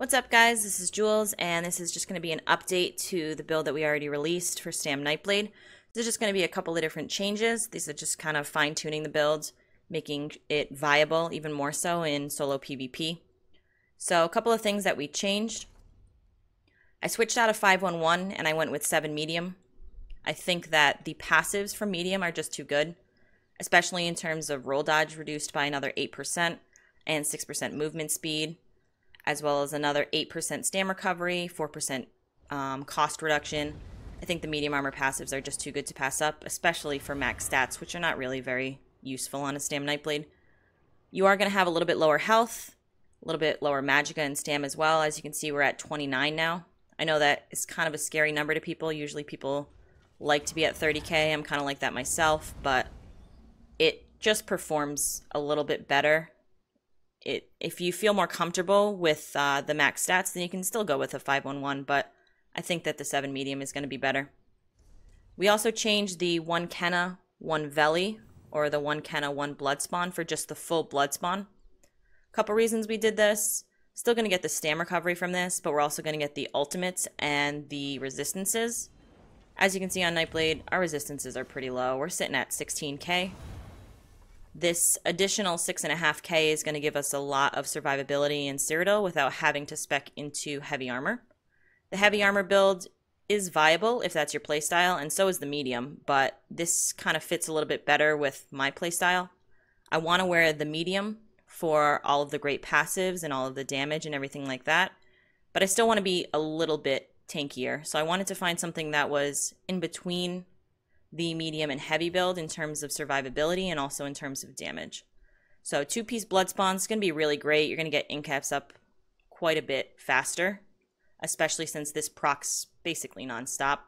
What's up, guys? This is Jules, and this is just going to be an update to the build that we already released for Stam Nightblade. There's just going to be a couple of different changes. These are just kind of fine-tuning the build, making it viable even more so in solo PvP. So a couple of things that we changed. I switched out of 5-1-1 and I went with 7 medium. I think that the passives from medium are just too good, especially in terms of roll dodge reduced by another 8% and 6% movement speed, as well as another 8% stam recovery, 4% cost reduction. I think the medium armor passives are just too good to pass up, especially for max stats, which are not really very useful on a Stam Nightblade. You are going to have a little bit lower health, a little bit lower magicka and stam as well. As you can see, we're at 29 now. I know that is kind of a scary number to people. Usually people like to be at 30k. I'm kind of like that myself, but it just performs a little bit better. If you feel more comfortable with the max stats, then you can still go with a 5-1-1, but I think that the 7 medium is going to be better. We also changed the 1 Kenna, 1 Veli, or the 1 Kenna, 1 blood spawn for just the full blood spawn. Couple reasons we did this. Still going to get the stam recovery from this, but we're also going to get the ultimates and the resistances. As you can see on Nightblade, our resistances are pretty low. We're sitting at 16k. This additional 6.5k is going to give us a lot of survivability in Cyrodiil without having to spec into heavy armor. The heavy armor build is viable if that's your playstyle, and so is the medium, but this kind of fits a little bit better with my playstyle. I want to wear the medium for all of the great passives and all of the damage and everything like that, but I still want to be a little bit tankier, so I wanted to find something that was in between the medium and heavy build in terms of survivability and also in terms of damage. So 2-piece blood spawn is going to be really great. You're going to get incaps up quite a bit faster, especially since this procs basically nonstop.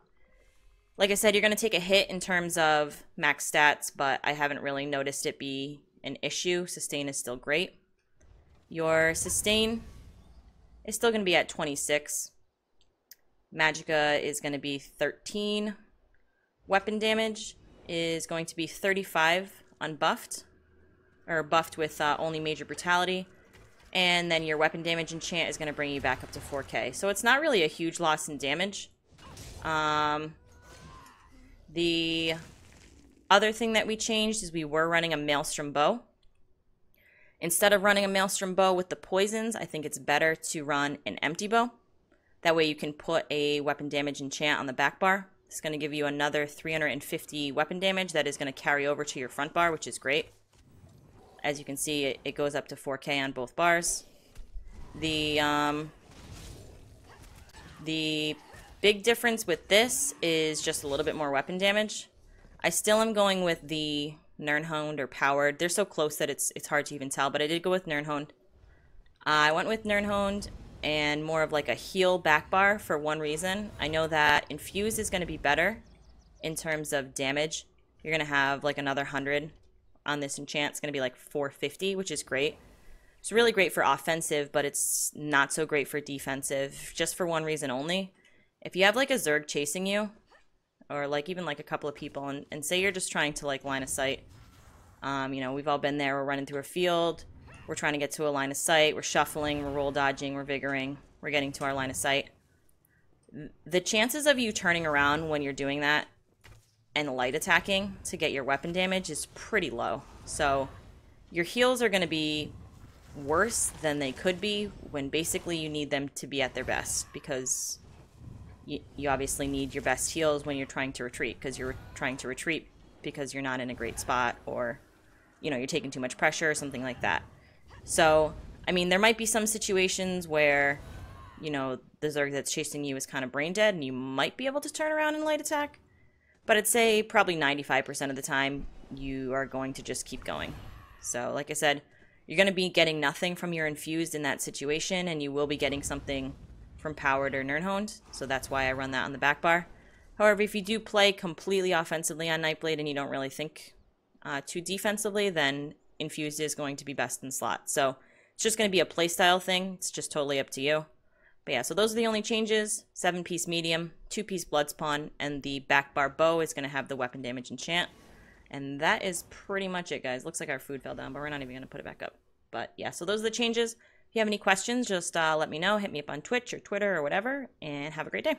Like I said, you're going to take a hit in terms of max stats, but I haven't really noticed it be an issue. Sustain is still great. Your sustain is still going to be at 26. Magicka is going to be 13. Weapon damage is going to be 35 unbuffed, or buffed with only major brutality. And then your weapon damage enchant is going to bring you back up to 4k. So it's not really a huge loss in damage. The other thing that we changed is we were running a Maelstrom bow. Instead of running a Maelstrom bow with the poisons, I think it's better to run an empty bow. That way you can put a weapon damage enchant on the back bar. It's going to give you another 350 weapon damage that is going to carry over to your front bar, which is great. As you can see, it goes up to 4k on both bars. The big difference with this is just a little bit more weapon damage. I still am going with the Nirnhoned or Powered. They're so close that it's hard to even tell, but I did go with Nirnhoned. I went with Nirnhoned and more of like a heal back bar for one reason. I know that Infused is going to be better in terms of damage. You're going to have like another 100 on this enchant. It's going to be like 450, which is great. It's really great for offensive, but it's not so great for defensive, just for one reason only. If you have like a Zerg chasing you, or like even like a couple of people, and say you're just trying to like line of sight, you know, we've all been there. We're running through a field. We're trying to get to a line of sight. We're shuffling, we're roll dodging, we're vigoring. We're getting to our line of sight. The chances of you turning around when you're doing that and light attacking to get your weapon damage is pretty low. So your heals are going to be worse than they could be when basically you need them to be at their best, because you obviously need your best heals when you're trying to retreat, because you're trying to retreat because you're not in a great spot, or you know, you're taking too much pressure or something like that. So, I mean, there might be some situations where, you know, the Zerg that's chasing you is kind of brain dead and you might be able to turn around and light attack. But I'd say probably 95% of the time you are going to just keep going. So, like I said, you're going to be getting nothing from your Infused in that situation, and you will be getting something from Powered or Nirnhoned. So that's why I run that on the back bar. However, if you do play completely offensively on Nightblade and you don't really think too defensively, then Infused is going to be best in slot. So it's just going to be a playstyle thing. It's just totally up to you. But yeah, so those are the only changes. 7-piece medium, 2-piece blood spawn, and the back bar bow is going to have the weapon damage enchant. And that is pretty much it, guys. Looks like our food fell down, but we're not even going to put it back up. But yeah, so those are the changes. you have any questions, just let me know. Hit me up on Twitch or Twitter or whatever, and have a great day.